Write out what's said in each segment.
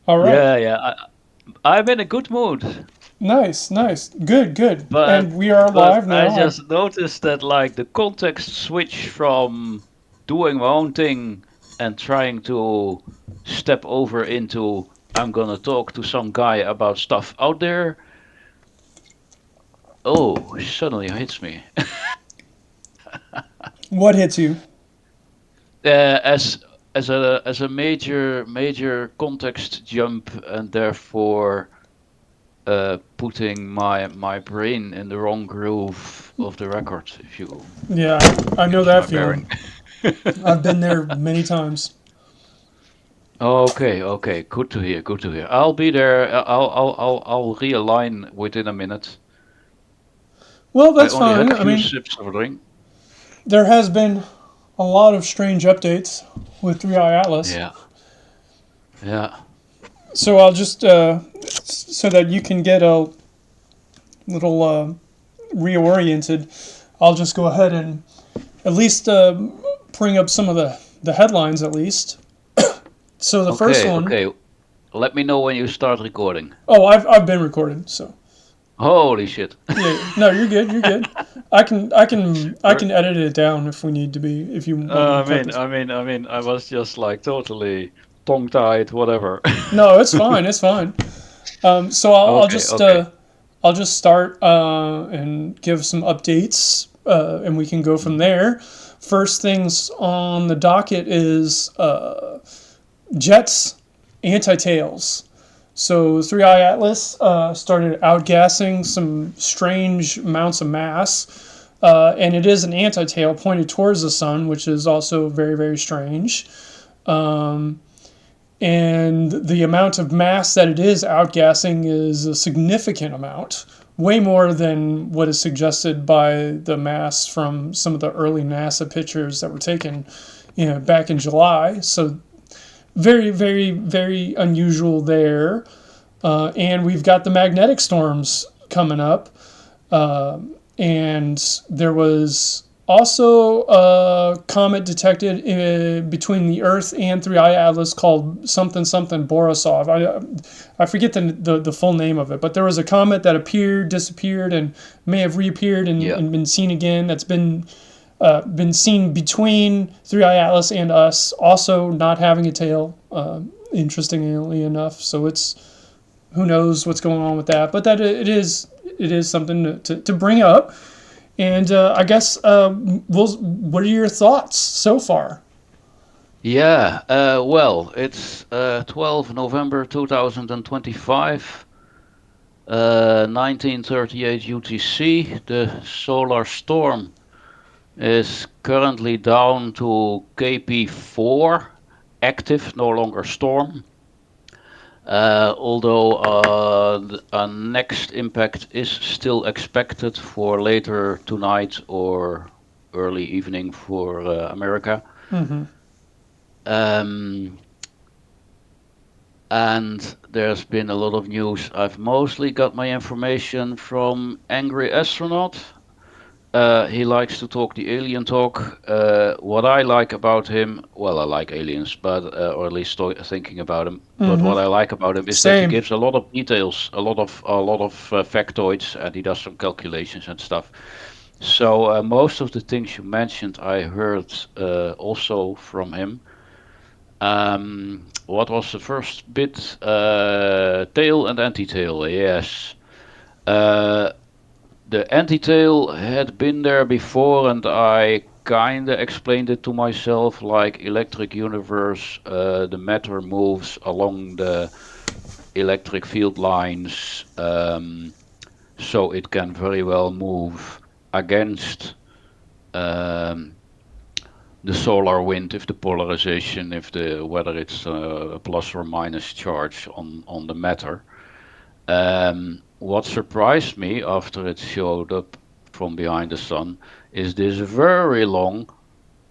All right. Yeah, yeah. I'm in a good mood, Nice, nice. Good, good. but And we are but live I now. just noticed that like the context switch from doing my own thing and trying to step over into I'm gonna talk to some guy about stuff out there. Oh, suddenly hits me. What hits you? As as a major context jump, and therefore putting my brain in the wrong groove of the record, if you Yeah, I know catch that my feeling. bearing. I've been there many times. Okay, okay, good to hear, good to hear. I'll be there. I'll realign within a minute. Well, I that's only had fine. a I few mean, sips of a drink. there has been a lot of strange updates with 3i Atlas. Yeah, yeah. So I'll just, so that you can get a little reoriented, I'll just go ahead and at least bring up some of the headlines at least. So the first Okay, one, okay. Let me know when you start recording. oh, I've been recording, so Holy shit. yeah, yeah. No, you're good. You're good. I Per- can edit it down if we need to be. If you want me to cut this. I was just like totally tongue-tied, whatever. No, it's fine. It's fine. So Okay, okay. I'll just start and give some updates, and we can go from there. First things on the docket is jets anti-tails. So 3i Atlas started outgassing some strange amounts of mass, and it is an anti-tail pointed towards the sun, which is also very, very strange. And the amount of mass that it is outgassing is a significant amount, way more than what is suggested by the mass from some of the early NASA pictures that were taken, back in July. So very, very, very unusual there. And we've got the magnetic storms coming up. And there was also a comet detected between the Earth and 3i Atlas called something something Borisov. I forget the full name of it, but there was a comet that appeared, disappeared, and may have reappeared Yeah. and been seen again. That's been seen between 3i Atlas and us, also not having a tail. Interestingly enough, so it's who knows what's going on with that, but that it is something to bring up. And I guess, what are your thoughts so far? Yeah, well, it's 12 November 2025, 1938 UTC. The solar storm is currently down to KP4, active, no longer storm. Although a next impact is still expected for later tonight or early evening for America. Mm-hmm. Um, and there's been a lot of news. I've mostly got my information from Angry Astronaut. He likes to talk the alien talk. What I like about him, well, I like aliens, but or at least thinking about him. But Mm-hmm. what I like about him is that he Same. gives a lot of details, a lot of factoids, and he does some calculations and stuff. So most of the things you mentioned, I heard also from him. What was the first bit? Tail and anti-tail. Yes. Uh, the anti-tail had been there before, and I kinda explained it to myself like electric universe. The matter moves along the electric field lines, so it can very well move against um, the solar wind if the polarization, if the whether it's a plus or minus charge on the matter. What surprised me after it showed up from behind the sun is this very long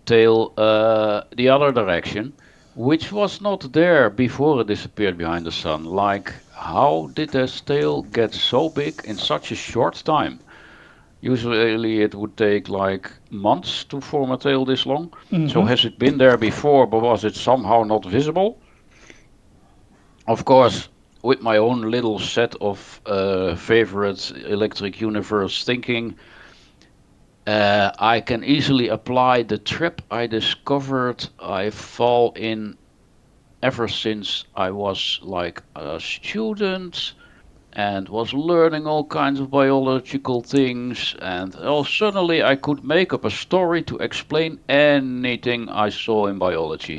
tail the other direction, which was not there before it disappeared behind the sun. Like, how did this tail get so big in such a short time? Usually it would take like months to form a tail this long. So Mm-hmm. has it been there before, but was it somehow not visible? Of course, with my own little set of favorite electric universe thinking, I can easily apply the trip I discovered I fall in ever since I was like a student and was learning all kinds of biological things, and oh, suddenly I could make up a story to explain anything I saw in biology.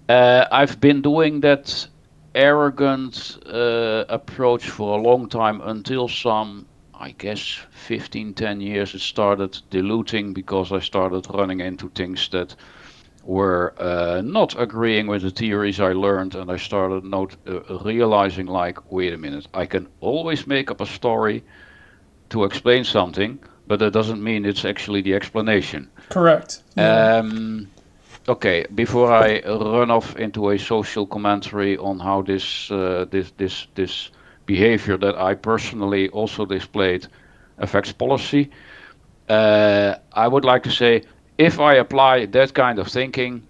I've been doing that arrogant approach for a long time until some, I guess, 15, 10 years it started diluting because I started running into things that were not agreeing with the theories I learned, and I started realizing, like, wait a minute, I can always make up a story to explain something, but that doesn't mean it's actually the explanation. Correct. Yeah. Um, Okay, before I run off into a social commentary on how this behavior that I personally also displayed affects policy, I would like to say if I apply that kind of thinking,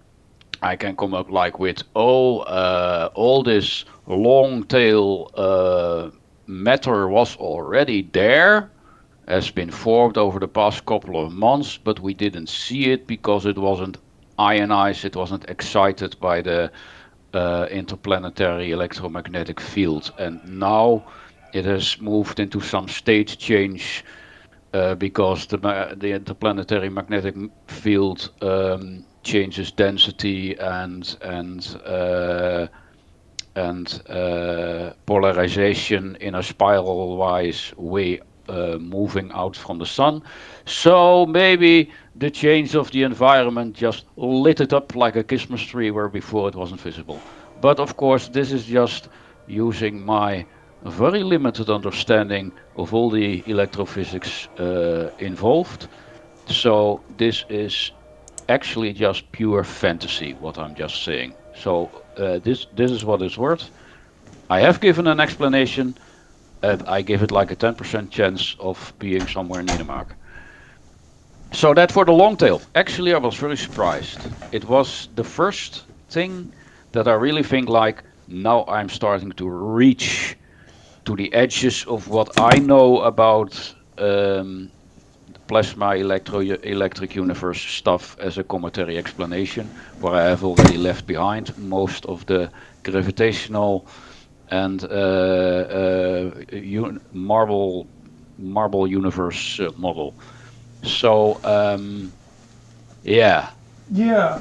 I can come up like with all this long tail matter was already there, has been formed over the past couple of months, but we didn't see it because it wasn't ionized, it wasn't excited by the interplanetary electromagnetic field. And now it has moved into some state change because the interplanetary magnetic field changes density and polarization in a spiral-wise way, moving out from the sun. So maybe the change of the environment just lit it up like a Christmas tree where before it wasn't visible. But of course, this is just using my very limited understanding of all the electrophysics involved. So this is actually just pure fantasy, what I'm just saying. So this is what it's worth. I have given an explanation, and I give it like a 10% chance of being somewhere near the mark. So that for the long tail. Actually, I was very surprised. It was the first thing that I really think like now I'm starting to reach to the edges of what I know about plasma electric universe stuff as a cometary explanation, where I have already left behind most of the gravitational and marble universe model. So yeah, Yeah.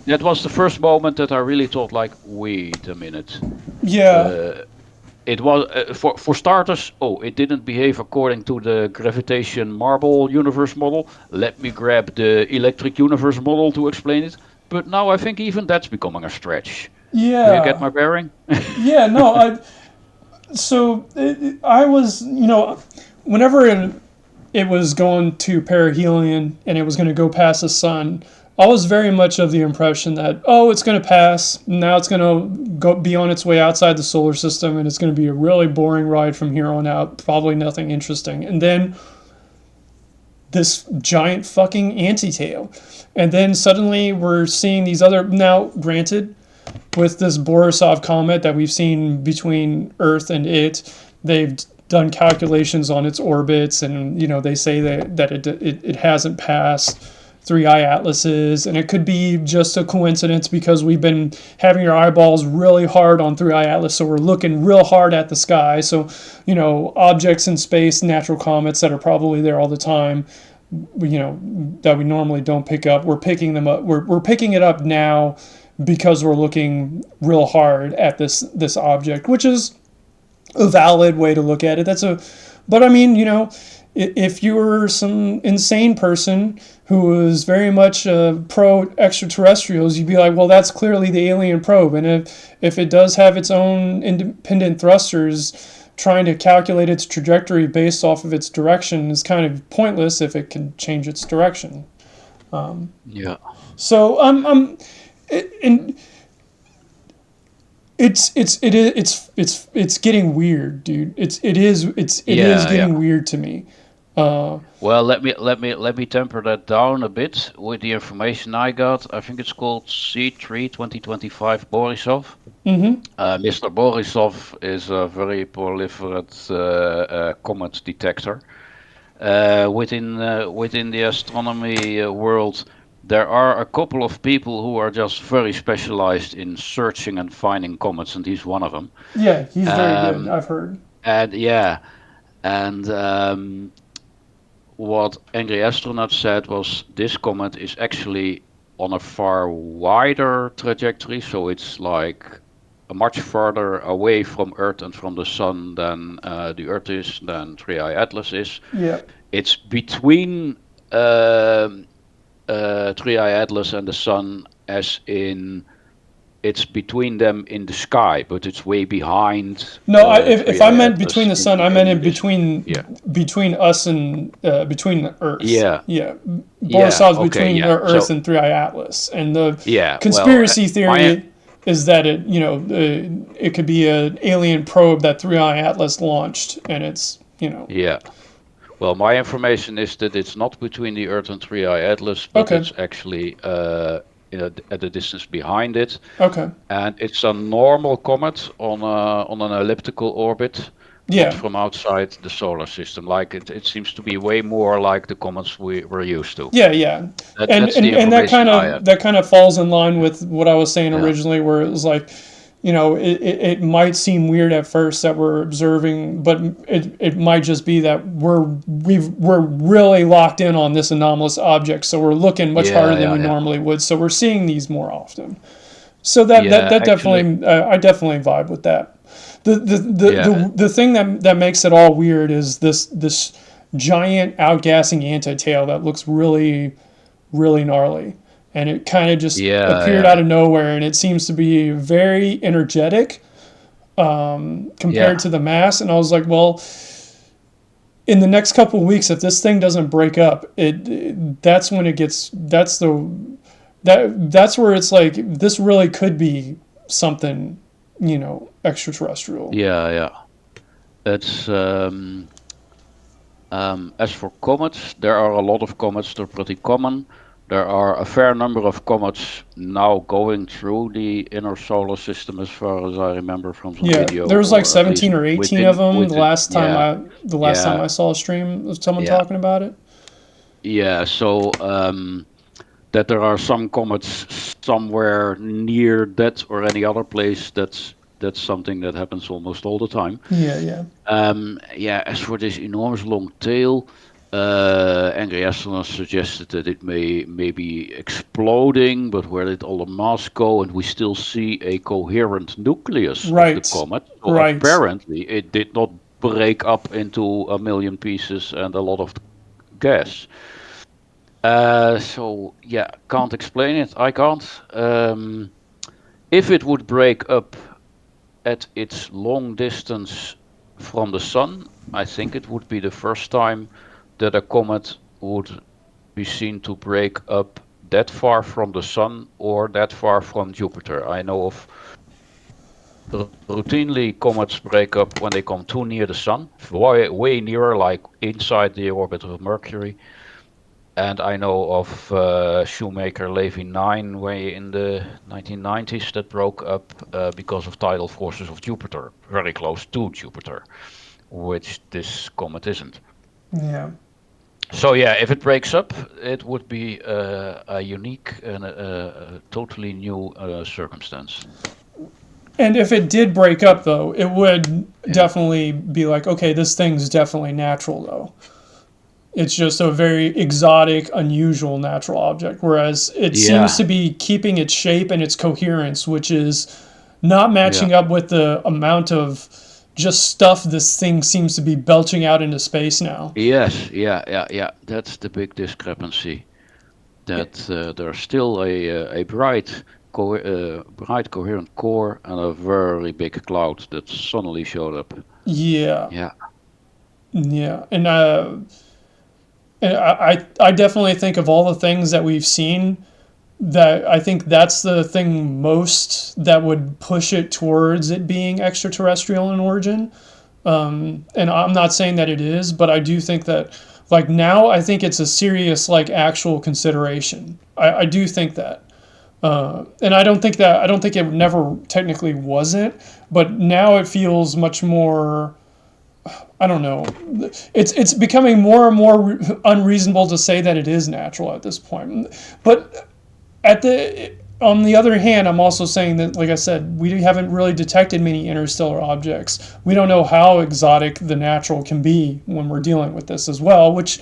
that was the first moment that I really thought, like, wait a minute. Yeah. Uh, it was for starters. Oh, it didn't behave according to the gravitation marble universe model. Let me grab the electric universe model to explain it. But now I think even that's becoming a stretch. Do you get Yeah. my bearing? Yeah. No. I was, whenever it was going to perihelion and it was going to go past the sun, I was very much of the impression that, oh, it's going to pass. Now it's going to go be on its way outside the solar system, and it's going to be a really boring ride from here on out. Probably nothing interesting. And then this giant fucking anti-tail, and then suddenly we're seeing these other. Now, granted, with this Borisov comet that we've seen between Earth and it, they've done calculations on its orbits, and they say that it hasn't passed three eye atlases, and it could be just a coincidence because we've been having our eyeballs really hard on three eye atlas, so we're looking real hard at the sky. So objects in space, natural comets that are probably there all the time, that we normally don't pick up, we're picking them up. We're picking it up now because we're looking real hard at this object, which is a valid way to look at it. But I mean, if you were some insane person who was very much pro extraterrestrials, you'd be like, well, that's clearly the alien probe, and if it does have its own independent thrusters, trying to calculate its trajectory based off of its direction is kind of pointless if it can change its direction. Yeah. So and it's getting weird, dude. It is Yeah, getting yeah. weird to me. Well, let me temper that down a bit with the information I got. I think it's called C3 2025 Borisov. Mr. Borisov is a very proliferate comet detector. Within the astronomy world, there are a couple of people who are just very specialized in searching and finding comets, and he's one of them. Yeah, he's very good. Um, I've heard. and yeah, and what Angry Astronaut said was this comet is actually on a far wider trajectory, so it's like much further away from Earth and from the Sun than the Earth is, than 3i Atlas is. Yeah. It's between um 3i Atlas and the Sun, as in it's between them in the sky, but it's way behind No, if I 3i meant between Atlas the sun, I meant in the in distance. between Yeah, between us and between the Earth. yeah, Yeah, yeah. Borisov's Okay, between the yeah. Earth So and 3i Atlas, and the yeah, well, conspiracy my theory is that it could be an alien probe that 3i Atlas launched, and it's yeah. Well, my information is that it's not between the Earth and 3i Atlas, but okay, it's actually at a distance behind it, okay, and it's a normal comet on an elliptical orbit, not yeah. from outside the solar system. Like it seems to be way more like the comets we're used to. Yeah, yeah, That's the and information I have. that kind of falls in line with what I was saying Yeah, originally, where it was like, it might seem weird at first that we're observing, but it might just be that we're really locked in on this anomalous object, so we're looking much harder yeah, than yeah, we yeah, normally would, so we're seeing these more often. So yeah. that Actually, definitely I definitely vibe with that. yeah, The thing that makes it all weird is this giant outgassing anti-tail that looks really gnarly. And it kind of just yeah, appeared yeah, out of nowhere, and it seems to be very energetic compared yeah, to the mass. And I was like, well, in the next couple of weeks, if this thing doesn't break up, that's when it gets that's where it's like this really could be something, extraterrestrial. yeah, yeah. It's as for comets, there are a lot of comets. They're pretty common. There are a fair number of comets now going through the inner solar system, as far as I remember from some Yeah, video, there was like or at least 17 or 18 of within them within. Yeah, the last time yeah, I saw a stream of someone yeah, talking about it. yeah. So that there are some comets somewhere near that or any other place. That's something that happens almost all the time. Yeah, yeah. Yeah, as for this enormous long tail, Angry Astronaut suggested that it may be exploding, but where did all the mass go? And we still see a coherent nucleus of the Right. comet. So Right. apparently it did not break up into a million pieces and a lot of gas. So yeah, can't explain it. I can't. If it would break up at its long distance from the sun, I think it would be the first time that a comet would be seen to break up that far from the sun or that far from Jupiter. I know of routinely comets break up when they come too near the sun, way nearer, like inside the orbit of Mercury. And I know of Shoemaker Levy 9 way in the 1990s that broke up because of tidal forces of Jupiter, very close to Jupiter, which this comet isn't. Yeah. So yeah, if it breaks up, it would be a unique and a totally new circumstance. And if it did break up, though, it would Yeah, definitely be like, okay, this thing's definitely natural, though. It's just a very exotic, unusual natural object. Whereas it seems yeah, to be keeping its shape and its coherence, which is not yeah. matching up with the amount of just stuff this thing seems to be belching out into space now. Yes, yeah, yeah, yeah. That's the big discrepancy. That there's still a bright coherent core and a very big cloud that suddenly showed up. Yeah, Yeah, yeah, and I definitely think of all the things that we've seen, that I think that's the thing most that would push it towards it being extraterrestrial in origin. And I'm not saying that it is, but I do think that Like now, I think it's a serious, like, actual consideration. I do think that. And I don't think it never technically wasn't, but now it feels much more. I don't know. It's becoming more and more unreasonable to say that it is natural at this point. But at the on the other hand, I'm also saying that, like I said, we haven't really detected many interstellar objects. We don't know how exotic the natural can be when we're dealing with this as well, which,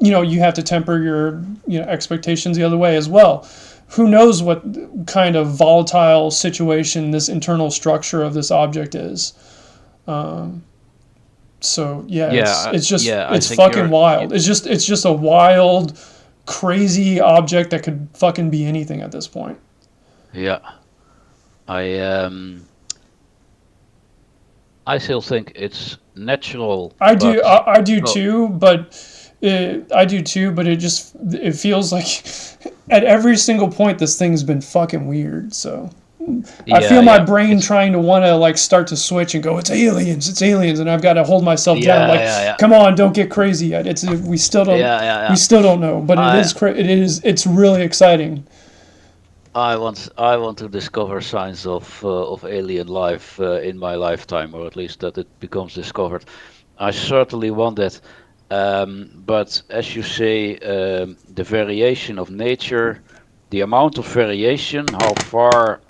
you have to temper your, expectations the other way as well. Who knows what kind of volatile situation this internal structure of this object is? So yeah, Yeah, I it's think fucking wild. It's just a wild, crazy object that could fucking be anything at this point. yeah, I um, I still think it's natural, I do, but I, I do oh, too, but it feels like at every single point this thing's been fucking weird. So I feel yeah, my yeah, brain it's trying to want to, like, start to switch and go, it's aliens, and I've got to hold myself down, yeah, like, yeah, yeah, come on, don't get crazy yet. It's we yeah. still don't know, but I it's really exciting. I want to discover signs of alien life in my lifetime, or at least that it becomes discovered. I certainly want that. But as you say, the variation of nature, the amount of variation, how far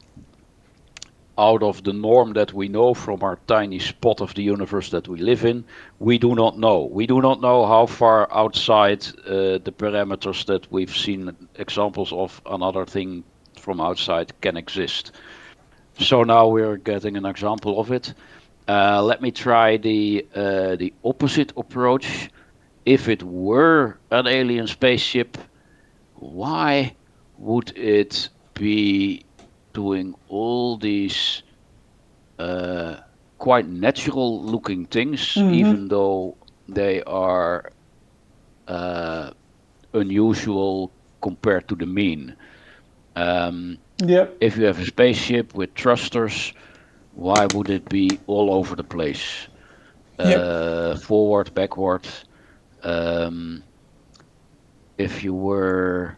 out of the norm that we know from our tiny spot of the universe that we live in, we do not know. We do not know how far outside the parameters that we've seen examples of another thing from outside can exist. So now we're getting an example of it. Let me try the opposite approach. If it were an alien spaceship, why would it be doing all these uh, quite natural looking things, Mm-hmm. even though they are uh, unusual compared to the mean? Um, Yep. if you have a spaceship with thrusters, why would it be all over the place? Yep. Forward, backward. Um, if you were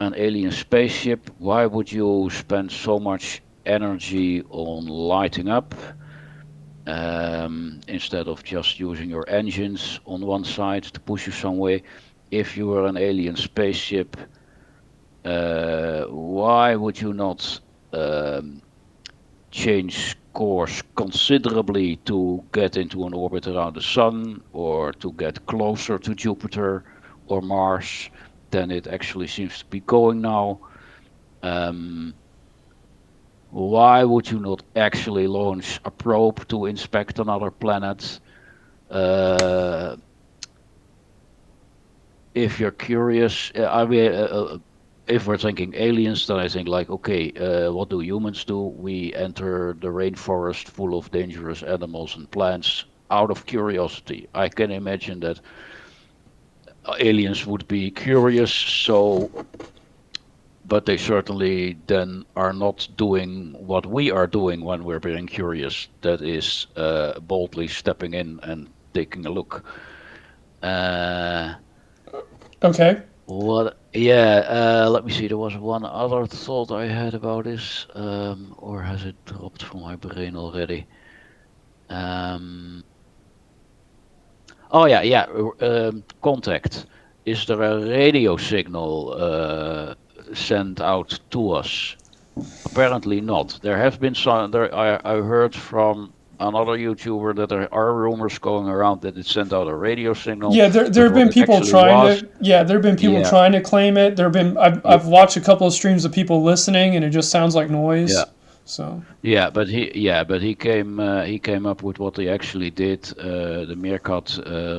an alien spaceship, why would you spend so much energy on lighting up instead of just using your engines on one side to push you some way? If you were an alien spaceship, why would you not um, change course considerably to get into an orbit around the sun or to get closer to Jupiter or Mars than it actually seems to be going now? Um, why would you not actually launch a probe to inspect another planet? Uh, if you're curious, if we're thinking aliens, then I think like, okay, what do humans do? We enter the rainforest full of dangerous animals and plants out of curiosity. I can imagine that aliens would be curious, so but they certainly then are not doing what we are doing when we're being curious. That is boldly stepping in and taking a look. Uh, Okay. What? Yeah, let me see. There was one other thought I had about this, or has it dropped from my brain already? Um, oh yeah, yeah. Contact. Is there a radio signal sent out to us? Apparently not. There have been some. I heard from another YouTuber that there are rumors going around that it sent out a radio signal, Yeah, there but have what been it people actually trying was, to yeah, there have been people yeah, trying to claim it. I've watched a couple of streams of people listening, and it just sounds like yeah. noise. So But he came up with what he actually did. The Meerkat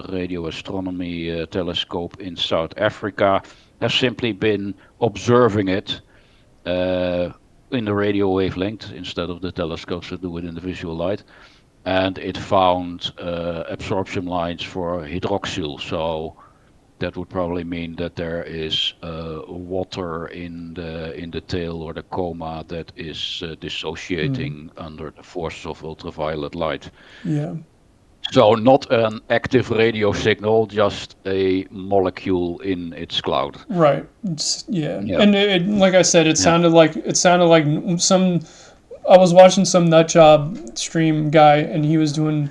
radio astronomy telescope in South Africa has simply been observing it uh, in the radio wavelength instead of the telescopes that do it in the visual light, and it found absorption lines for hydroxyl. So that would probably mean that there is water in the tail or the coma that is mm, dissociating under the force of ultraviolet light. yeah, So not an active radio signal, just a molecule in its cloud. Right. Yeah. Yeah, And like I said, yeah. it sounded like some. I was watching some nut job stream guy, and he was doing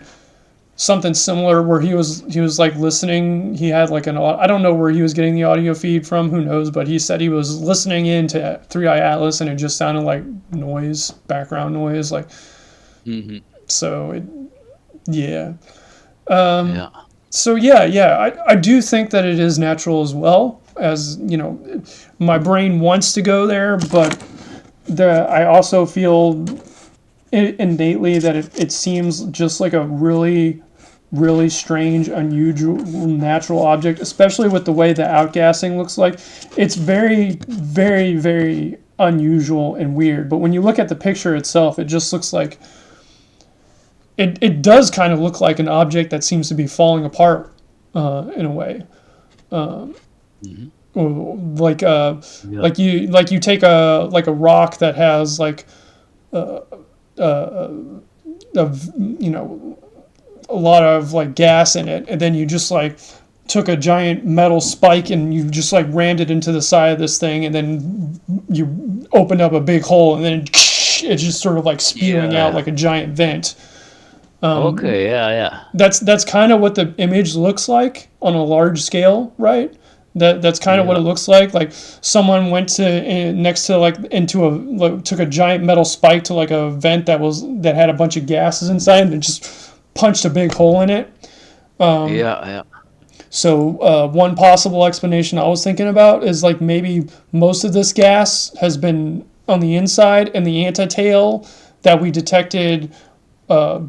something similar where he was like listening. He had like I don't know where he was getting the audio feed from. Who knows? But he said he was listening into Three Eye Atlas, and it just sounded like noise, background noise. Like Hmm. so. Yeah. Yeah, So yeah, I do think that it is natural as well as my brain wants to go there, but I also feel innately that it seems just like a really really strange, unusual, natural object, especially with the way the outgassing looks like. It's very, very, very unusual and weird. But when you look at the picture itself, it just looks like it does kind of look like an object that seems to be falling apart in a way. hmm, Like yeah. like you take a rock that has like a a lot of like gas in it, and then you just like took a giant metal spike and you just like rammed it into the side of this thing, and then you opened up a big hole, and then it's just sort of like spewing Yeah, out yeah. like a giant vent. Okay, yeah, yeah. That's kind of what the image looks like on a large scale, right? That's kind of what Yeah. it looks like. Like someone went to next to like into a like, took a giant metal spike to like a vent that had a bunch of gases inside and just punched a big hole in it. Yeah, yeah. So one possible explanation I was thinking about is like maybe most of this gas has been on the inside, and the anti-tail that we detected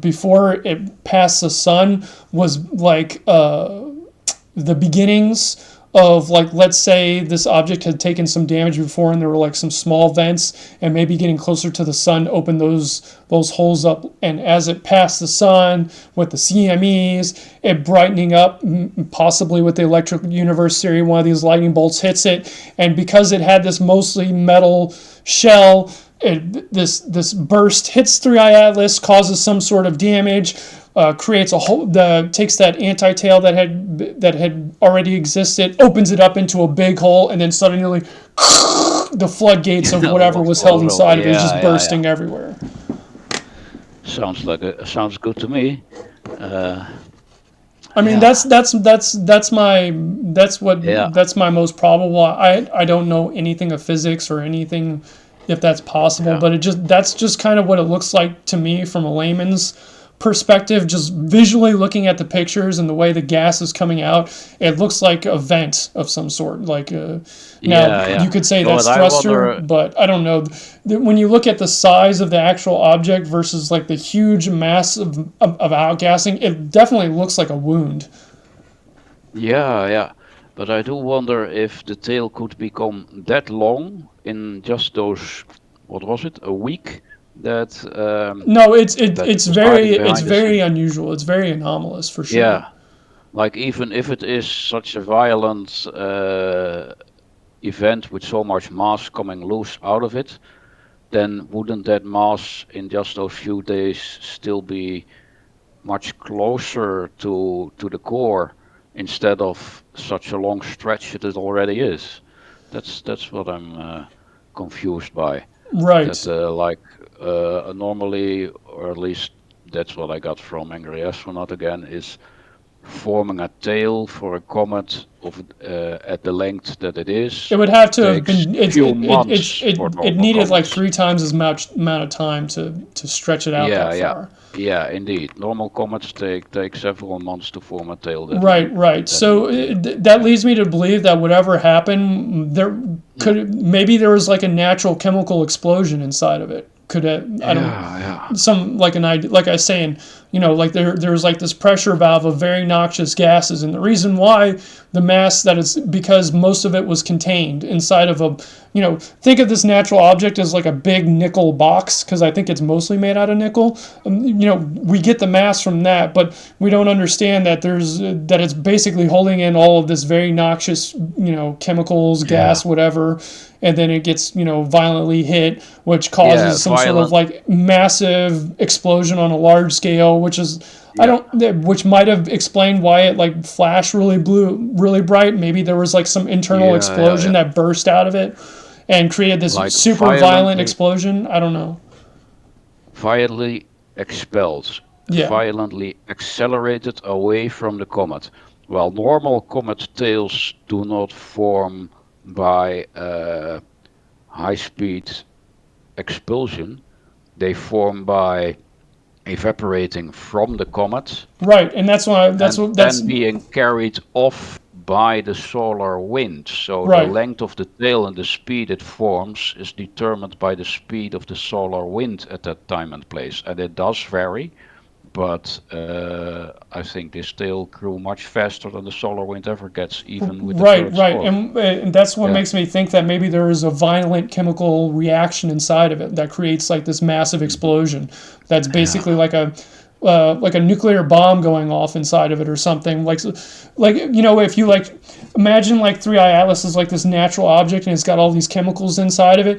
before it passed the sun was like the beginnings of, like, let's say this object had taken some damage before and there were like some small vents, and maybe getting closer to the sun opened those holes up, and as it passed the sun with the CMEs, it brightening up, possibly with the electric universe theory, one of these lightning bolts hits it, and because it had this mostly metal shell, this burst hits Three Eye Atlas, causes some sort of damage, creates a hole, takes that anti-tail that had already existed, opens it up into a big hole, and then suddenly the floodgates of whatever was held inside of it is Yeah, just yeah, yeah. bursting everywhere. Sounds good to me. Uh, I mean, yeah, yeah, that's my most probable. I don't know anything of physics or anything if that's possible, yeah, but that's just kind of what it looks like to me from a layman's perspective. Just visually looking at the pictures and the way the gas is coming out, it looks like a vent of some sort. Like now yeah, you yeah. could say But that's I thruster, wonder. but I don't know. When you look at the size of the actual object versus like the huge mass of outgassing, it definitely looks like a wound. Yeah, yeah. But I do wonder if the tail could become that long in just those, what was it, a week that No, that it was hiding it's behind the very scene. unusual. It's very anomalous for sure. Yeah, like even if it is such a violent event with so much mass coming loose out of it, then wouldn't that mass in just those few days still be much closer to the core instead of such a long stretch that it already is? That's what I'm confused by. That Right. normally, or at least that's what I got from Angry Astronaut again, is forming a tail for a comet of at the length that it It is would have to have takes been few months for it normal needed like comets. 3 times as much amount of time to stretch it out that Yeah, yeah, far. yeah, indeed. Normal comets take several months to form a tail that Right, length. right. That So would be that yeah, leads me to believe that whatever happened, yeah, maybe there was like a natural chemical explosion inside of it. Could have, I don't yeah, yeah, some like an idea, like I was saying, like there's like this pressure valve of very noxious gases, and the reason why the mass that it's because most of it was contained inside of a, think of this natural object as like a big nickel box, because I think it's mostly made out of nickel. We get the mass from that, but we don't understand that that it's basically holding in all of this very noxious, chemicals, yeah, gas, whatever, and then it gets violently hit, which yeah. causes some sort of Violent. like massive explosion on a large scale, chemical, which is I Yeah, don't, which might have explained why it like flashed really blue, really bright. Maybe there was like some internal yeah, yeah, explosion yeah. that burst out of it and created this Like super violent violently, explosion. I don't know. violently expelled, Yeah, violently accelerated away from the comet. While normal comet tails do not form by high speed expulsion, they form by evaporating from the comet right. And that's why and that's then being carried off by the solar wind. So the right. length of the tail and the speed it forms is determined by the speed of the solar wind at that time and place. And it does vary, but I think this tail grew much faster than the solar wind ever gets, even with the Right, current right, storm. and that's what Yeah. makes me think that maybe there is a violent chemical reaction inside of it that creates like this massive Mhm. explosion. That's Yeah. basically like a nuclear bomb going off inside of it or something. Like if you like imagine like Three Eye Atlas is like this natural object and it's got all these chemicals inside of it.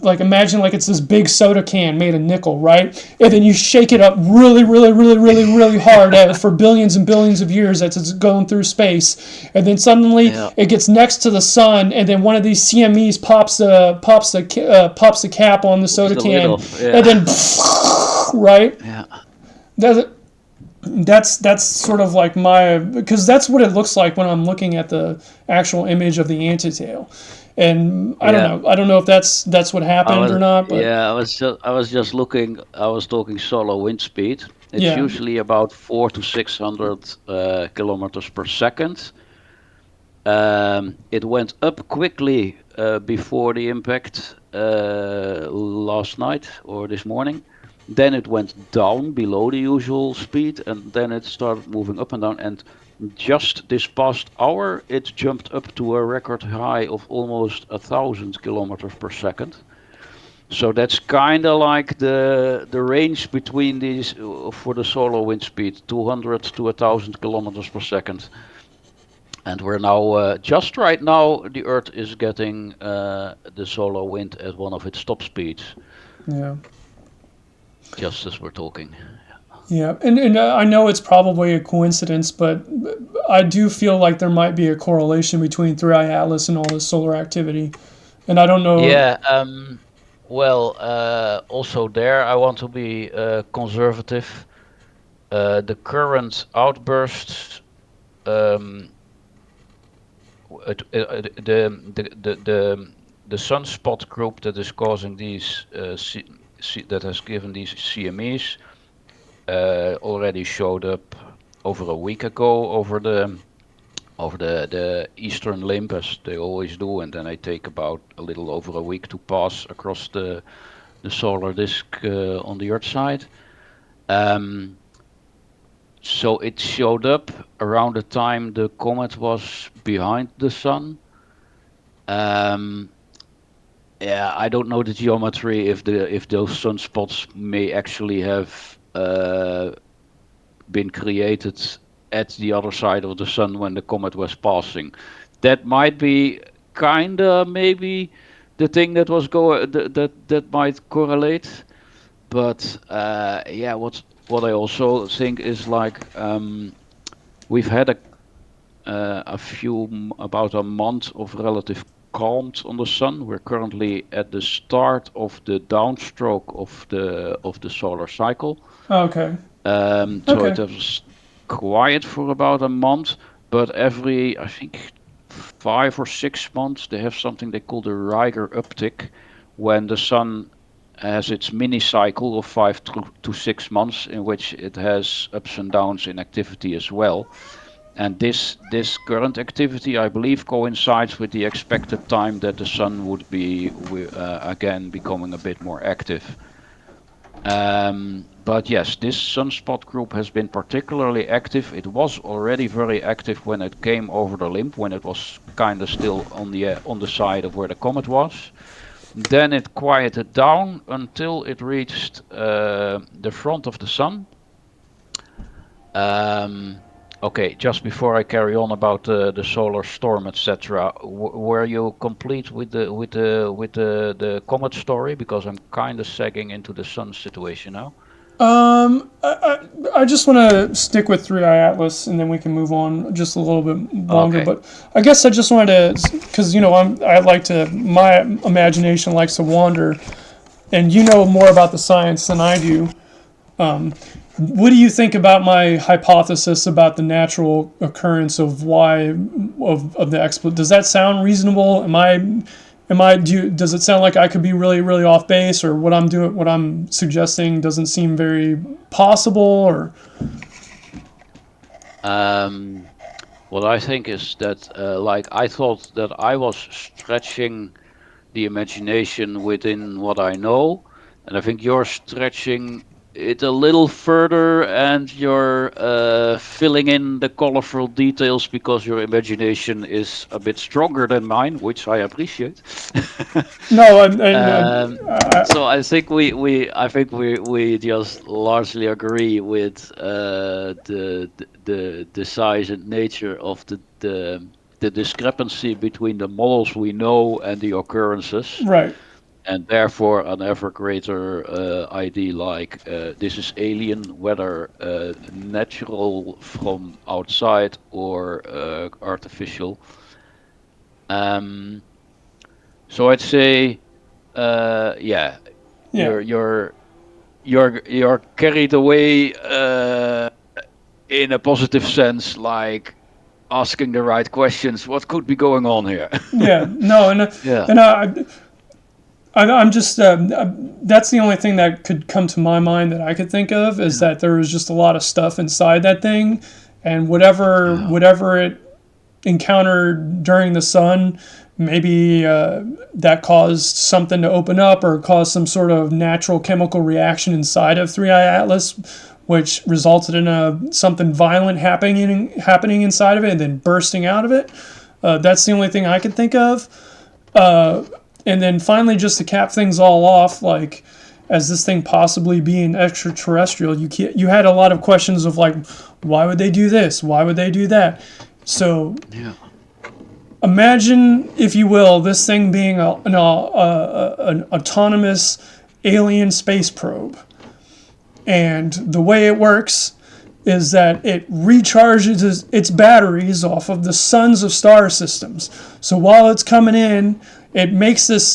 Like imagine like it's this big soda can made of nickel, right? And then you shake it up really, really, really, really, really hard for billions and billions of years as it's going through space, and then suddenly Yeah. it gets next to the sun, and then one of these CMEs pops the cap on the Pops soda the lid can, off. and then Yeah. right. Yeah. That, that's sort of like my because that's what it looks like when I'm looking at the actual image of the antitail, and Yeah. I don't know if that's what I happened or was not, but yeah, I was just looking. I was talking solar wind speed. It's yeah, usually about 400 to 600 kilometers per second. It went up quickly before the impact last night or this morning. Then it went down below the usual speed, and then it started moving up and down. And just this past hour, it jumped up to a record high of almost 1,000 kilometers per second. So that's kind of like the range between these for the solar wind speed, 200 to 1,000 kilometers per second. And we're now just right now the Earth is getting the solar wind at one of its top speeds, yeah. just as we're talking. Yeah, and I know it's probably a coincidence, but I do feel like there might be a correlation between Three Eye Atlas and all this solar activity. And I don't know. Yeah. Well, also there I want to be conservative. The current outbursts, um, the sunspot group that is causing these that has given these CMEs already showed up over a week ago over the eastern limb as they always do, and then they take about a little over a week to pass across the solar disk on the Earth side. Um, so it showed up around the time the comet was behind the sun. Um, yeah, I don't know the geometry if those sunspots may actually have been created at the other side of the sun when the comet was passing. That might be kinda maybe the thing that was that might correlate. But yeah, what I also think is like we've had about a month of relative calms on the sun. We're currently at the start of the downstroke of the solar cycle. Okay, So it okay, was quiet for about a month, but every, I think, 5 or 6 months, they have something they call the Riger uptick, when the sun has its mini cycle of 5 to 6 months, in which it has ups and downs in activity as well. And this current activity, I believe, coincides with the expected time that the sun would be again becoming a bit more active. But yes, this sunspot group has been particularly active. It was already very active when it came over the limb, when it was kind of still on the side of where the comet was. Then it quieted down until it reached the front of the sun. Um, okay, just before I carry on about the solar storm, etc., were you complete with the comet story? Because I'm kind of sagging into the sun situation now. I just want to stick with Three Eye Atlas, and then we can move on just a little bit longer. Okay. But I guess I just wanted to, because I like to, my imagination likes to wander, and you know more about the science than I do. What do you think about my hypothesis about the natural occurrence of why of the exploit? Does that sound reasonable? Does it sound like I could be really really off base, or what I'm suggesting doesn't seem very possible? Or Um, what I think is that, like, I thought that I was stretching the imagination within what I know, and I think you're stretching it a little further, and you're filling in the colorful details because your imagination is a bit stronger than mine, which I appreciate. no, um, so I think we just largely agree with the size and nature of the discrepancy between the models we know and the occurrences, right, and therefore an ever greater ID like this is alien, whether natural from outside or artificial. Um, so I'd say, yeah, yeah, you're you're you're carried away in a positive sense, like asking the right questions. What could be going on here? yeah, no, Yeah. and I'm just that's the only thing that could come to my mind that I could think of is Yeah. that there was just a lot of stuff inside that thing, and Yeah. whatever it encountered during the sun, maybe that caused something to open up or caused some sort of natural chemical reaction inside of Three Eye Atlas, which resulted in something violent happening inside of it and then bursting out of it. That's the only thing I could think of. And then finally, just to cap things all off, like as this thing possibly being extraterrestrial, you had a lot of questions of like, why would they do this? Why would they do that? So Yeah. imagine, if you will, this thing being an autonomous alien space probe, and the way it works is that it recharges its batteries off of the suns of star systems. So while it's coming in, it makes this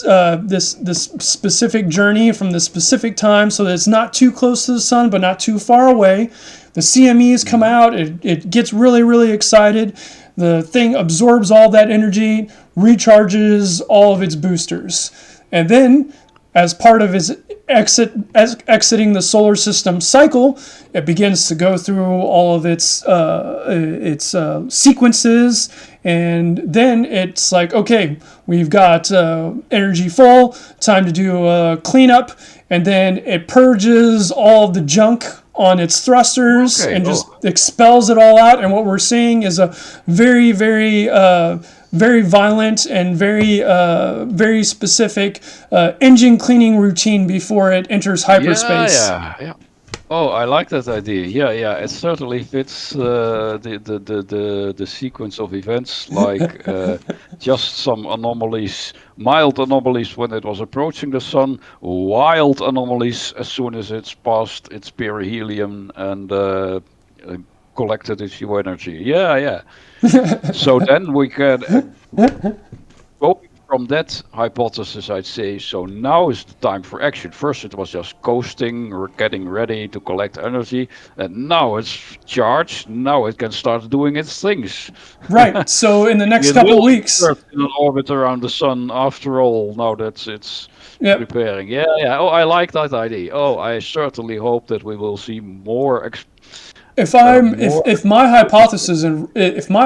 specific journey from this specific time, so that it's not too close to the sun, but not too far away. The CMEs come Mhm. out. It gets really really excited. The thing absorbs all that energy, recharges all of its boosters, and then as part of its exiting the solar system cycle, it begins to go through all of its sequences, and then it's like, okay, we've got energy full, time to do a cleanup, and then it purges all of the junk on its thrusters Okay. and just Oh. expels it all out. And what we're seeing is a very, very, very violent and very specific engine cleaning routine before it enters Yeah, hyperspace. yeah, yeah. Oh, I like that idea. Yeah, yeah. It certainly fits the sequence of events, like just some anomalies, mild anomalies when it was approaching the sun, wild anomalies as soon as it's passed its perihelion and uh, collected its new energy. Yeah, yeah. So then we can going from that hypothesis, I'd say, so now is the time for action. First, it was just coasting or getting ready to collect energy, and now it's charged. Now it can start doing its things. Right. So in the next It couple will of weeks, insert in an orbit around the sun after all, now that it's yep. preparing. Yeah, yeah. Oh, I like that idea. Oh, I certainly hope that we will see more, If I'm more if my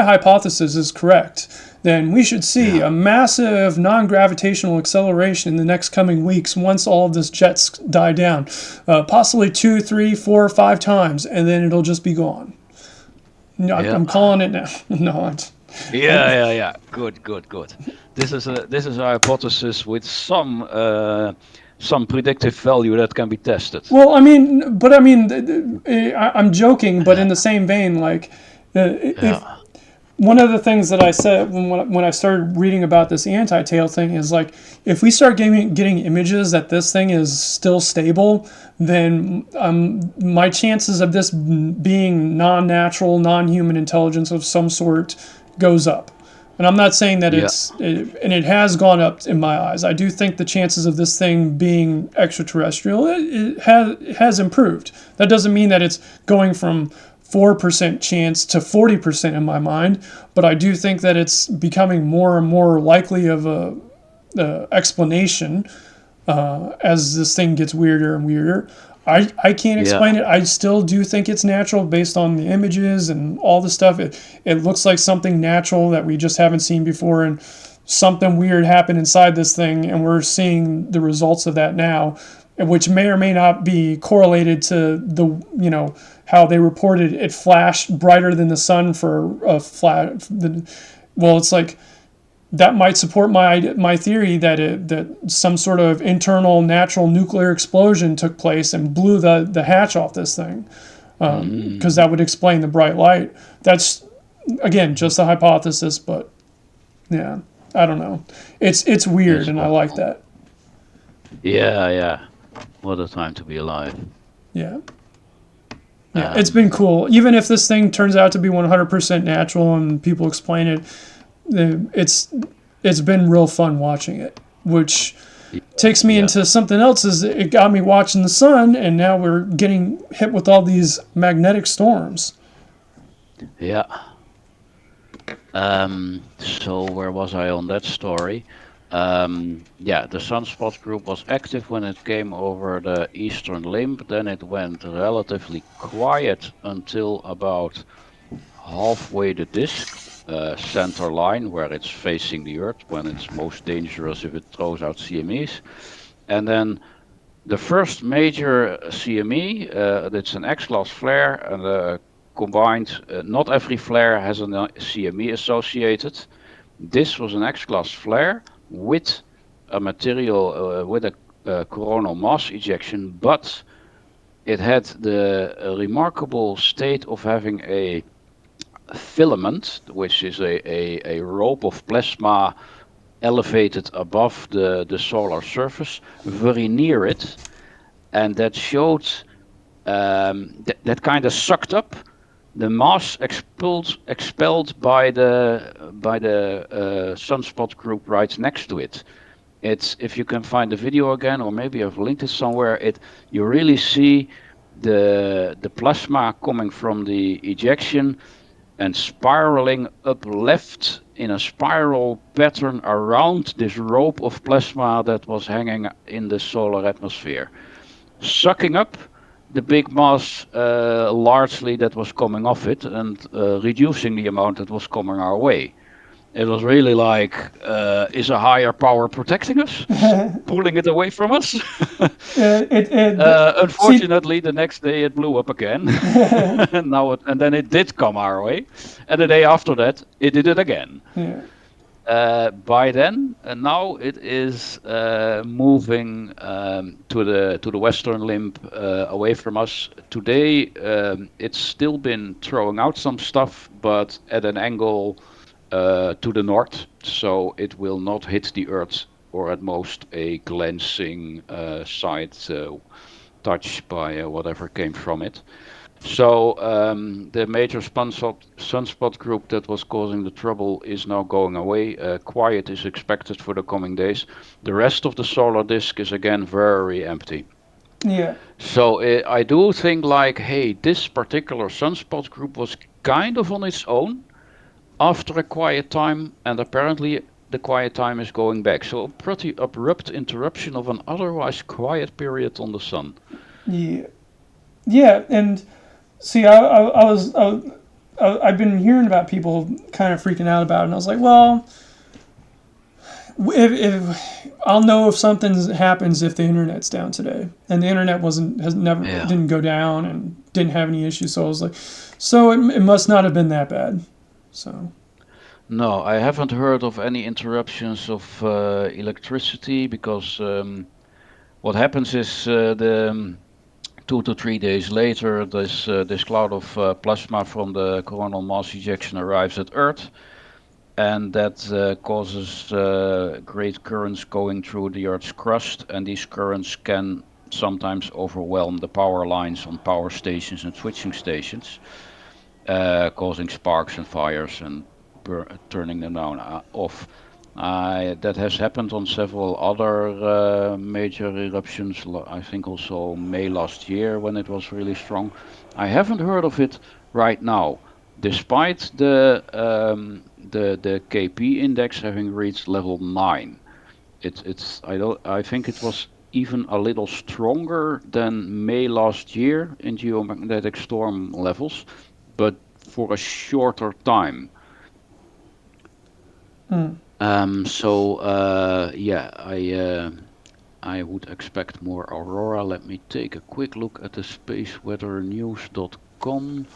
hypothesis is correct, then we should see yeah. a massive non-gravitational acceleration in the next coming weeks once all of this jets die down, possibly two, three, 4, or 5 times, and then it'll just be gone. No, Yeah. I'm calling it now. No, Yeah, I'm, yeah, yeah. Good, good, good. This is a hypothesis with some predictive value that can be tested. well, I mean, I'm joking, but in the same vein, like, if Yeah. one of the things that I said when I started reading about this anti-tail thing is like, if we start getting images that this thing is still stable, then my chances of this being non-natural, non-human intelligence of some sort goes up. And I'm not saying that Yeah, and it has gone up in my eyes. I do think the chances of this thing being extraterrestrial, it has improved. That doesn't mean that it's going from 4% chance to 40% in my mind, but I do think that it's becoming more and more likely of a explanation as this thing gets weirder and weirder. I can't yeah, explain it. I still do think it's natural based on the images and all the stuff. It looks like something natural that we just haven't seen before, and something weird happened inside this thing, and we're seeing the results of that now, which may or may not be correlated to the how they reported it flashed brighter than the sun for a flat. Well, it's like that might support my theory that that some sort of internal natural nuclear explosion took place and blew the hatch off this thing, because that would explain the bright light. That's again just a hypothesis, but yeah, I don't know. It's weird, it's and I like possible. that. Yeah, yeah. What a time to be alive. Yeah, yeah, it's been Um, cool. Even if this thing turns out to be 100% natural and people explain it, it's it's been real fun watching it, which takes me yeah, into something else. Is it got me watching the sun, and now we're getting hit with all these magnetic storms. yeah. So where was I on that story? Yeah, the Sunspot group was active when it came over the eastern limb. Then it went relatively quiet until about halfway the disk, center line, where it's facing the Earth when it's most dangerous if it throws out CMEs. And then the first major CME, it's an X-class flare, and combined, not every flare has a CME associated. This was an X-class flare with a material with a coronal mass ejection, but it had the remarkable state of having a filament, which is a rope of plasma elevated above the solar surface, very near it, and that showed that kind of sucked up the mass expelled by the sunspot group right next to it. It's if you can find the video again, or maybe I've linked it somewhere. It you really see the plasma coming from the ejection and spiraling up left in a spiral pattern around this rope of plasma that was hanging in the solar atmosphere, sucking up the big mass largely that was coming off it and reducing the amount that was coming our way. It was really like, is a higher power protecting us, pulling it away from us? See, Unfortunately, the next day it blew up again, and and then it did come our way, and the day after that it did it again. yeah, By then, now it is moving to the western limb away from us. Today, it's still been throwing out some stuff, but at an angle to the north, so it will not hit the Earth, or at most a glancing side touch by whatever came from it. So the major sunspot group that was causing the trouble is now going away. Quiet is expected for the coming days. The rest of the solar disk is again very empty. yeah, So I do think like, hey, this particular sunspot group was kind of on its own after a quiet time, and apparently the quiet time is going back. So a pretty abrupt interruption of an otherwise quiet period on the sun. yeah, yeah. And see, I've been hearing about people kind of freaking out about it, and I was like, well, if I'll know if something happens if the internet's down today, and the internet wasn't has never Yeah. didn't go down and didn't have any issues, so I was like, so it must not have been that bad. So No, I haven't heard of any interruptions of electricity because what happens is the 2 to 3 days later, this cloud of plasma from the coronal mass ejection arrives at Earth, and that causes great currents going through the Earth's crust, and these currents can sometimes overwhelm the power lines on power stations and switching stations, causing sparks and fires and turning them down off. That has happened on several other major eruptions. I think also May last year when it was really strong. I haven't heard of it right now, despite the KP index having reached level 9. I think it was even a little stronger than May last year in geomagnetic storm levels, but for a shorter time. Hmm. Yeah, I would expect more aurora. Let me take a quick look at the spaceweathernews.com.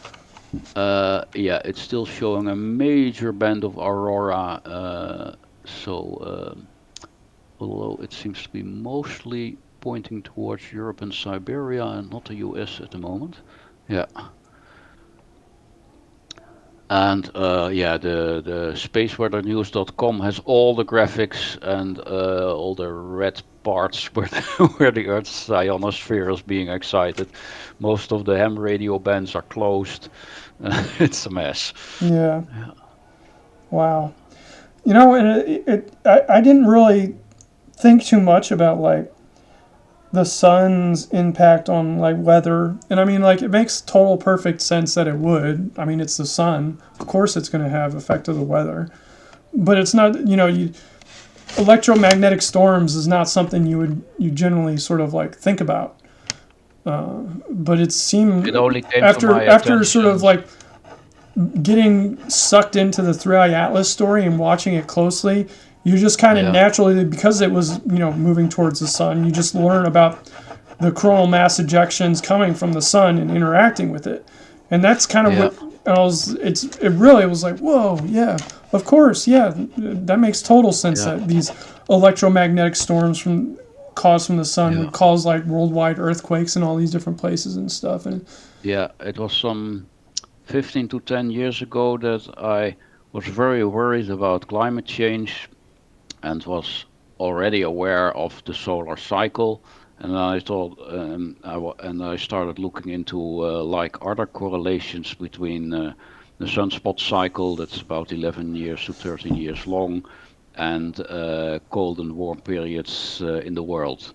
Yeah, it's still showing a major band of aurora. So although it seems to be mostly pointing towards Europe and Siberia and not the US at the moment. Yeah. And yeah, the spaceweathernews.com has all the graphics and all the red parts where where the Earth's ionosphere is being excited. Most of the ham radio bands are closed. It's a mess. Yeah. Yeah. Wow. I didn't really think too much about like the sun's impact on like weather. And I mean, like, it makes total perfect sense that it would. I mean, it's the sun. Of course it's going to have effect of the weather. But it's not, electromagnetic storms is not something you generally sort of like think about. But it It seemed only came to my after sort of attention. like getting sucked into the 3i Atlas story and watching it closely, you just kind of Yeah, naturally, because it was, moving towards the sun, you just learn about the coronal mass ejections coming from the sun and interacting with it. And that's kind of yeah, what it really was like, whoa, yeah, of course, yeah, that makes total sense yeah, that these electromagnetic storms caused from the sun yeah, would cause like worldwide earthquakes in all these different places and stuff. And yeah. It was some 15 to 10 years ago that I was very worried about climate change and was already aware of the solar cycle. And I thought, and I started looking into like other correlations between the sunspot cycle, that's about 11 years to 13 years long, and cold and warm periods in the world.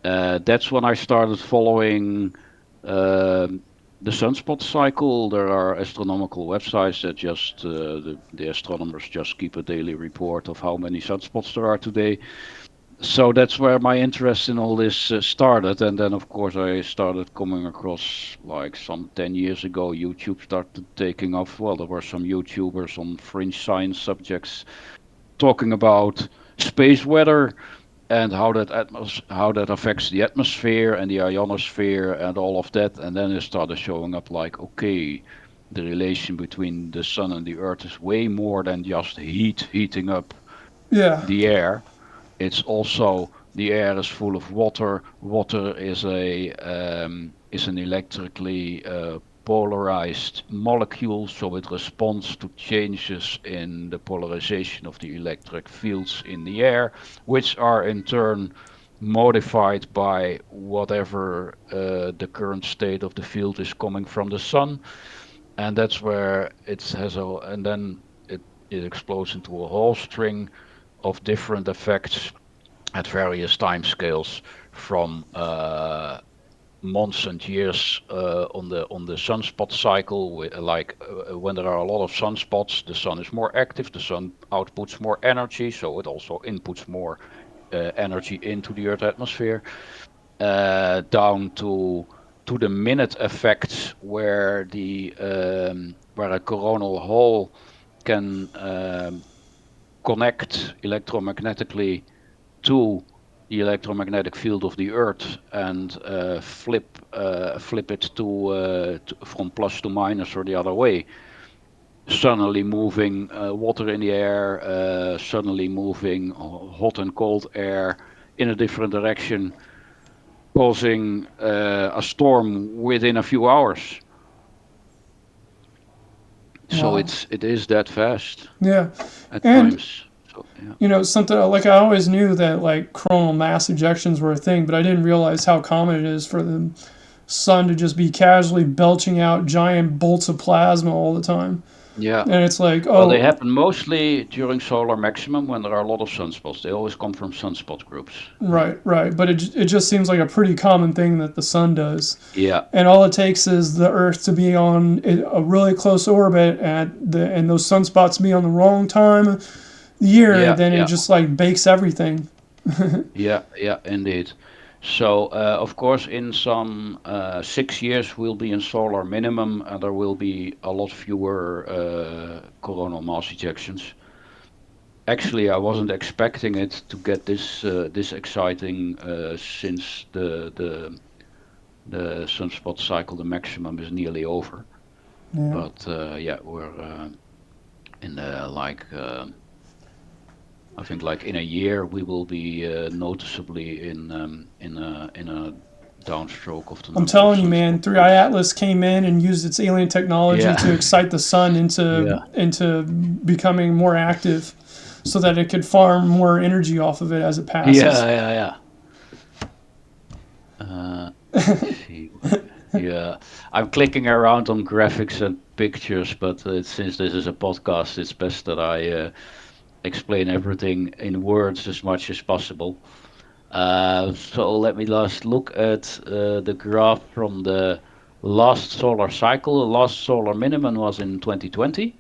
That's when I started following the sunspot cycle. There are astronomical websites that just the astronomers just keep a daily report of how many sunspots there are today. So that's where my interest in all this started, and then of course I started coming across, like some 10 years ago, YouTube started taking off. Well, there were some YouTubers on fringe science subjects talking about space weather and how that affects the atmosphere and the ionosphere and all of that. And then it started showing up like, okay, the relation between the sun and the earth is way more than just heating up yeah, the air. It's also the air is full of water. Water is an electrically polarized molecule, so it responds to changes in the polarization of the electric fields in the air, which are in turn modified by whatever the current state of the field is coming from the sun, and that's where it has a, and then it explodes into a whole string of different effects at various time scales, from months and years on the sunspot cycle. Like when there are a lot of sunspots, the sun is more active. The sun outputs more energy, so it also inputs more energy into the Earth atmosphere. Down to the minute effects, where a coronal hole can connect electromagnetically to the electromagnetic field of the Earth and flip it from plus to minus or the other way. Suddenly moving water in the air, suddenly moving hot and cold air in a different direction, causing a storm within a few hours. So Wow. it is that fast Yeah. at And times. So yeah. something like I always knew that like coronal mass ejections were a thing, but I didn't realize how common it is for the sun to just be casually belching out giant bolts of plasma all the time. Yeah. And it's like, Well, they oh, happen mostly during solar maximum when there are a lot of sunspots. They always come from sunspot groups. Yeah. right, right. But it just seems like a pretty common thing that the sun does. Yeah. And all it takes is the Earth to be on a really close orbit and those sunspots be on the wrong time of the year, Yeah. then it Yeah. just like bakes everything. Yeah. Yeah. Indeed. So, of course, in some 6 years, we'll be in solar minimum, and there will be a lot fewer coronal mass ejections. Actually, I wasn't expecting it to get this exciting since the sunspot cycle, the maximum is nearly over. Yeah. But yeah, we're in like I think like in a year we will be noticeably in a downstroke of the I'm number of telling you, man, sunspot Three Eye groups. Atlas came in and used its alien technology Yeah, to excite the sun yeah, into becoming more active, so that it could farm more energy off of it as it passes. yeah, yeah, yeah. Let me see. Yeah, I'm clicking around on graphics and pictures, but since this is a podcast, it's best that I explain everything in words as much as possible. So let me last look at the graph from the last solar cycle. The last solar minimum was in 2020,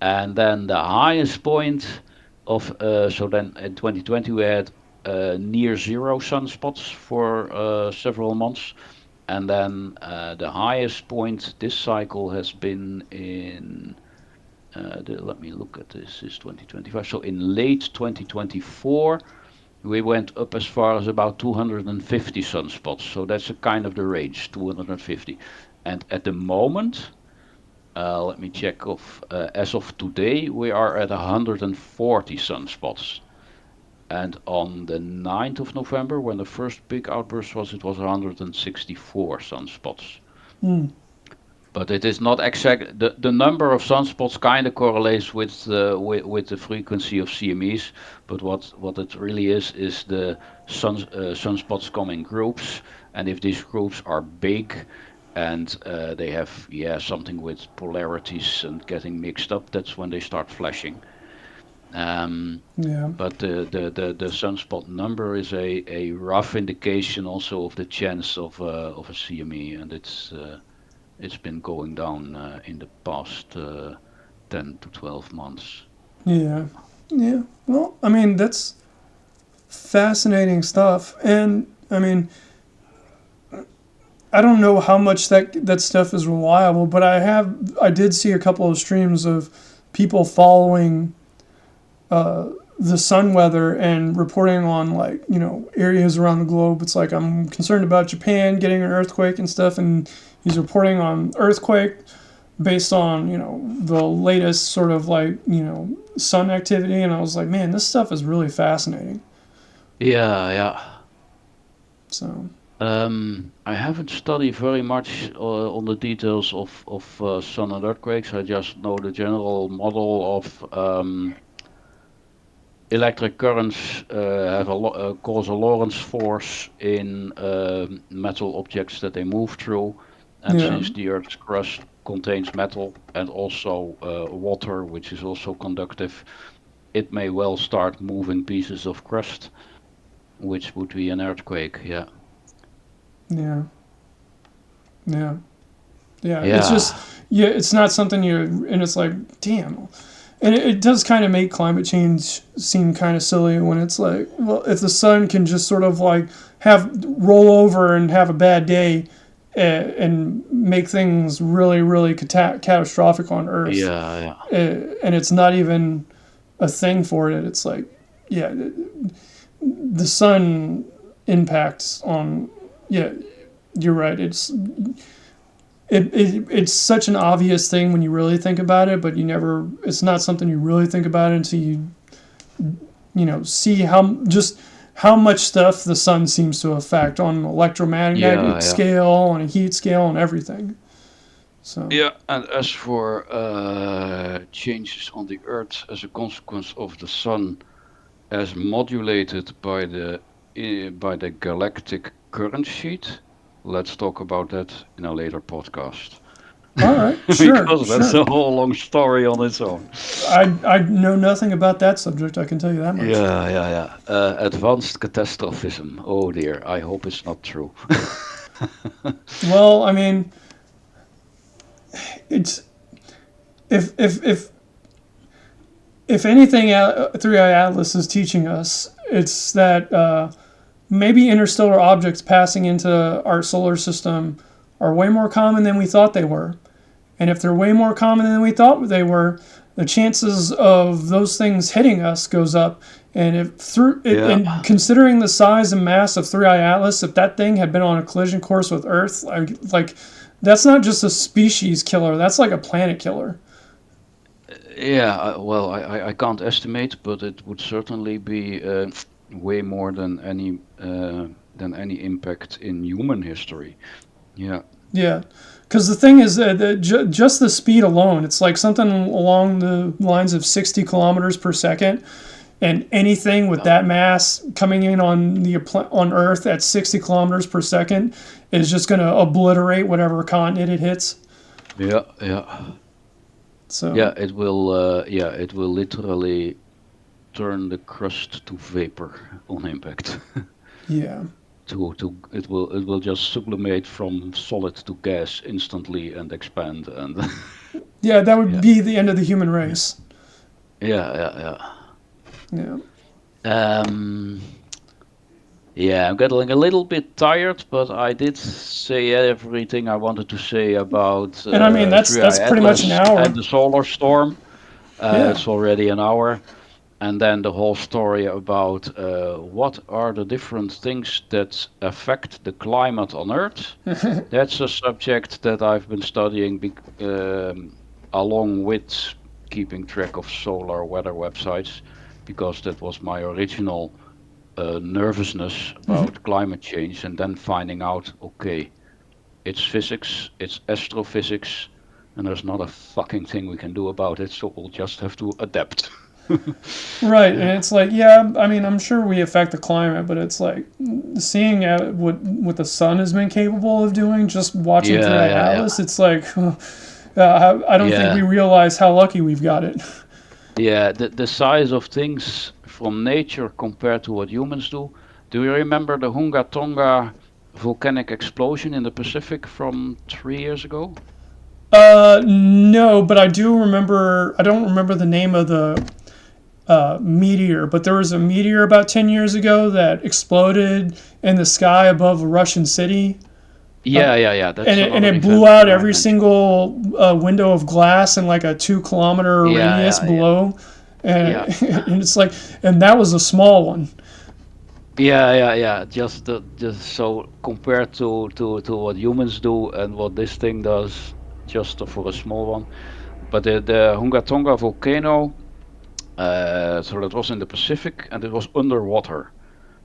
and then the highest point of so then in 2020 we had near zero sunspots for several months, and then the highest point this cycle has been in let me look at this, is 2025. So in late 2024, we went up as far as about 250 sunspots. So that's a kind of the range, 250. And at the moment, let me check off, as of today, we are at 140 sunspots. And on the 9th of November, when the first big outburst was, it was 164 sunspots. Hmm. But it is not exact. The number of sunspots kind of correlates with the frequency of CMEs, but what it really is the sunspots come in groups, and if these groups are big and they have something with polarities and getting mixed up, that's when they start flashing. Um, Yeah. but the sunspot number is a rough indication also of the chance of a CME, and it's been going down in the past 10 to 12 months. Yeah. Yeah. Well, I mean, that's fascinating stuff. And I mean, I don't know how much that stuff is reliable, but I did see a couple of streams of people following the sun weather and reporting on like areas around the globe. It's like I'm concerned about Japan getting an earthquake and stuff, and he's reporting on earthquake based on the latest sort of like sun activity, and I was like, man, this stuff is really fascinating. Yeah, yeah. So I haven't studied very much on the details of sun and earthquakes. I just know the general model of electric currents cause a Lorentz force in metal objects that they move through. And yeah, since the Earth's crust contains metal and also water, which is also conductive, it may well start moving pieces of crust, which would be an earthquake. Yeah. yeah, yeah, yeah. It's just Yeah. it's not something and it's like, damn. And it does kind of make climate change seem kind of silly when it's like, well, if the sun can just sort of like have roll over and have a bad day, and make things really, really catastrophic on Earth, Yeah. Yeah. and it's not even a thing for it. It's like, yeah, the sun impacts on, yeah, you're right. It's such an obvious thing when you really think about it, but it's not something you really think about it until you see how just how much stuff the sun seems to affect on an electromagnetic Yeah, yeah. scale, on a heat scale, and everything. So, Yeah, and as for changes on the Earth as a consequence of the sun, as modulated by the galactic current sheet, let's talk about that in a later podcast. all right, sure, Because that's sure. a whole long story on its own. I know nothing about that subject. I can tell you that much. Yeah, yeah, yeah. Advanced catastrophism. Oh dear, I hope it's not true. Well, I mean, it's if if anything, Three Eye Atlas is teaching us, it's that maybe interstellar objects passing into our solar system are way more common than we thought they were. And if they're way more common than we thought they were, the chances of those things hitting us goes up. And if through it, Yeah, and considering the size and mass of Three Eye Atlas, if that thing had been on a collision course with Earth, like that's not just a species killer. That's like a planet killer. yeah. Well, I can't estimate, but it would certainly be way more than any impact in human history. Yeah, Yeah, because the thing is that just the speed alone, it's like something along the lines of 60 kilometers per second, and anything with yeah, that mass coming in on on Earth at 60 kilometers per second is just going to obliterate whatever continent it hits. yeah, yeah. So Yeah, it will. Yeah, it will literally turn the crust to vapor on impact. yeah, It will just sublimate from solid to gas instantly and expand and yeah, that would yeah, be the end of the human yeah, race. yeah, yeah, Yeah, yeah. Yeah, I'm getting a little bit tired, but I did say everything I wanted to say about and I mean Three Eye that's pretty much an Atlas and hour. the solar storm. Yeah. It's already an hour. And then the whole story about what are the different things that affect the climate on Earth. That's a subject that I've been studying along with keeping track of solar weather websites, because that was my original nervousness about climate change, and then finding out, okay, it's physics, it's astrophysics, and there's not a fucking thing we can do about it, so we'll just have to adapt. Right, and Yeah. it's like, yeah, I mean, I'm sure we affect the climate, but it's like seeing what the sun has been capable of doing, just watching Three Yeah, Eye yeah, Atlas. yeah. It's like, I don't think we Yeah, realize how lucky we've got it. yeah. The size of things from nature compared to what humans do. Do you remember the Hunga Tonga volcanic explosion in the Pacific from 3 years ago? No, but I do remember. I don't remember the name of the meteor, but there was a meteor about 10 years ago that exploded in the sky above a Russian city. Uh, Yeah, yeah, yeah. That's and another it blew event out I every mentioned. single window of glass in like a 2 kilometer Yeah, radius yeah, yeah, below, and, yeah, and it's like, and that was a small one. yeah, yeah, yeah. Just so compared to what humans do and what this thing does, just for a small one. But the Hunga Tonga volcano, so that was in the Pacific and it was underwater,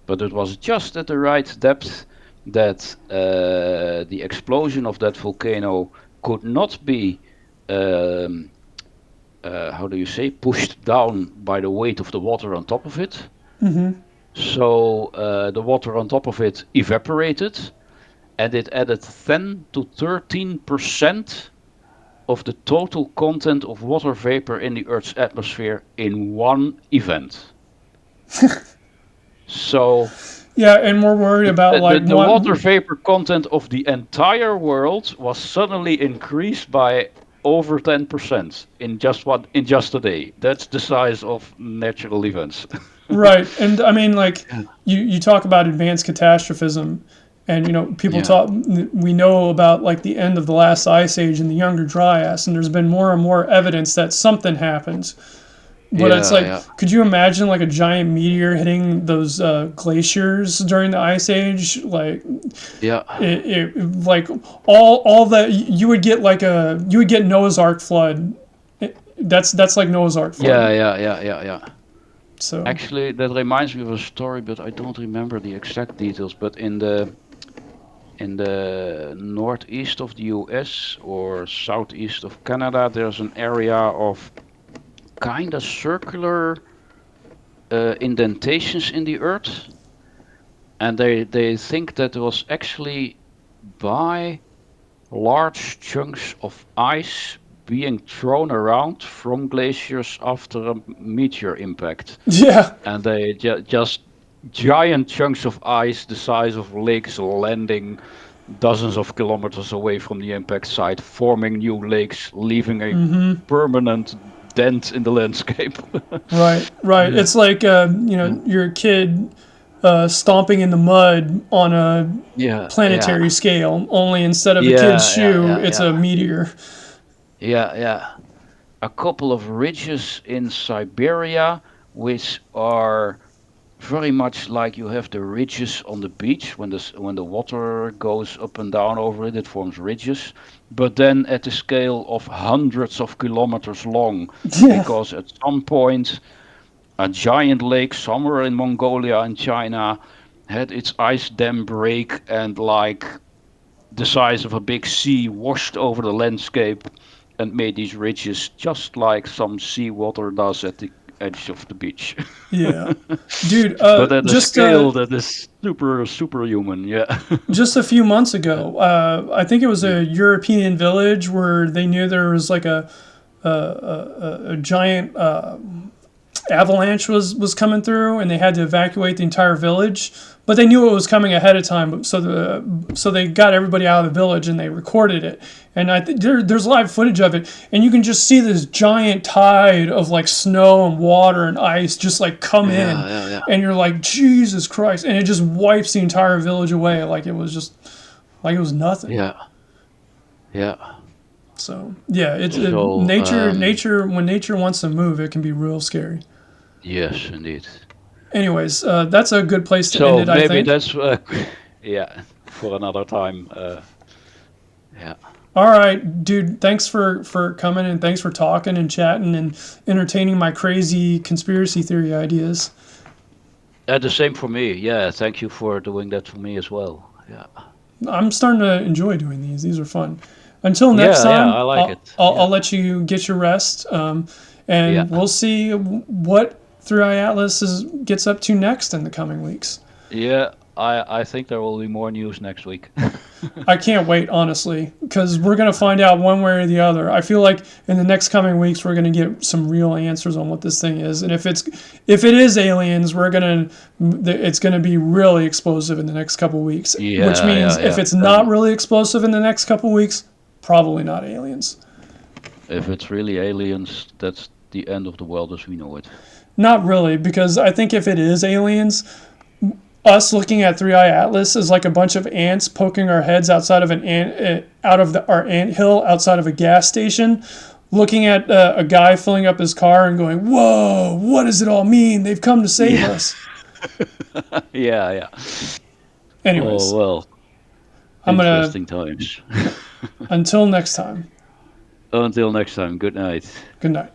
but it was just at the right depth that the explosion of that volcano could not be, um, how do you say, pushed down by the weight of the water on top of it. So the water on top of it evaporated, and it added 10 to 13% of the total content of water vapor in the Earth's atmosphere in one event. So Yeah, and we're worried about like the what. water vapor content of the entire world was suddenly increased by over 10% in just a day. That's the size of natural events. Right, and I mean, like, Yeah. you talk about advanced catastrophism, and people Yeah. talk. We know about like the end of the last ice age and the younger Dryas, and there's been more and more evidence that something happens. But it's Yeah, like, yeah. could you imagine like a giant meteor hitting those glaciers during the ice age? Like, Yeah. like all that you would get like you would get Noah's Ark flood. That's like Noah's Ark flood. Yeah, yeah, yeah, yeah, yeah. So Actually, that reminds me of a story, but I don't remember the exact details. But in the northeast of the US or southeast of Canada, there's an area of kind of circular indentations in the earth, and they think that it was actually by large chunks of ice being thrown around from glaciers after a meteor impact, yeah, and they just giant chunks of ice the size of lakes landing dozens of kilometers away from the impact site, forming new lakes, leaving a permanent dent in the landscape. right, right. Yeah. It's like Yeah. you're a kid stomping in the mud on a Yeah, yeah, planetary scale. Only instead of a kid's yeah, yeah, shoe, yeah, it's a yeah, meteor. yeah, yeah. A couple of ridges in Siberia, which are very much like you have the ridges on the beach when the water goes up and down over it, it forms ridges. But then at the scale of hundreds of kilometers long, Yeah, because at some point a giant lake somewhere in Mongolia and China had its ice dam break and like the size of a big sea washed over the landscape and made these ridges just like some seawater does at the edge of the beach. yeah, dude. But at a scale that is superhuman, yeah. Just a few months ago, I think it was Yeah. a European village where they knew there was like a giant avalanche was coming through, and they had to evacuate the entire village. But they knew it was coming ahead of time, so they got everybody out of the village and they recorded it. And there's live footage of it, and you can just see this giant tide of like snow and water and ice just like come in, Yeah, yeah, yeah. and you're like Jesus Christ, and it just wipes the entire village away like it was just like it was nothing. Yeah, yeah. So yeah, it's So, nature when nature wants to move, it can be real scary. yes, indeed. Anyways, that's a good place to end So it, I maybe think. that's, yeah, for another time. Yeah. All right, dude. Thanks for coming and thanks for talking and chatting and entertaining my crazy conspiracy theory ideas. The same for me. Yeah, thank you for doing that for me as well. Yeah. I'm starting to enjoy doing these. These are fun. Until next Yeah, yeah, I time, like it. I'll Yeah. let you get your rest, Yeah. and we'll see what Three Eye Atlas gets up to next in the coming weeks. Yeah, I think there will be more news next week. I can't wait, honestly, because we're going to find out one way or the other. I feel like in the next coming weeks we're going to get some real answers on what this thing is, and if it is aliens, it's going to be really explosive in the next couple weeks. Which Yeah, means yeah, if yeah. it's not really explosive in the next couple weeks, probably not aliens. If it's really aliens, that's the end of the world as we know it. Not really, because I think if it is aliens, us looking at Three Eye Atlas is like a bunch of ants poking our heads outside of our ant hill outside of a gas station, looking at a guy filling up his car and going, "Whoa, what does it all mean? They've come to save Yeah. us." Yeah, yeah. Oh, Anyways, well, I'm gonna interesting times. until next time. Until next time, good night. Good night.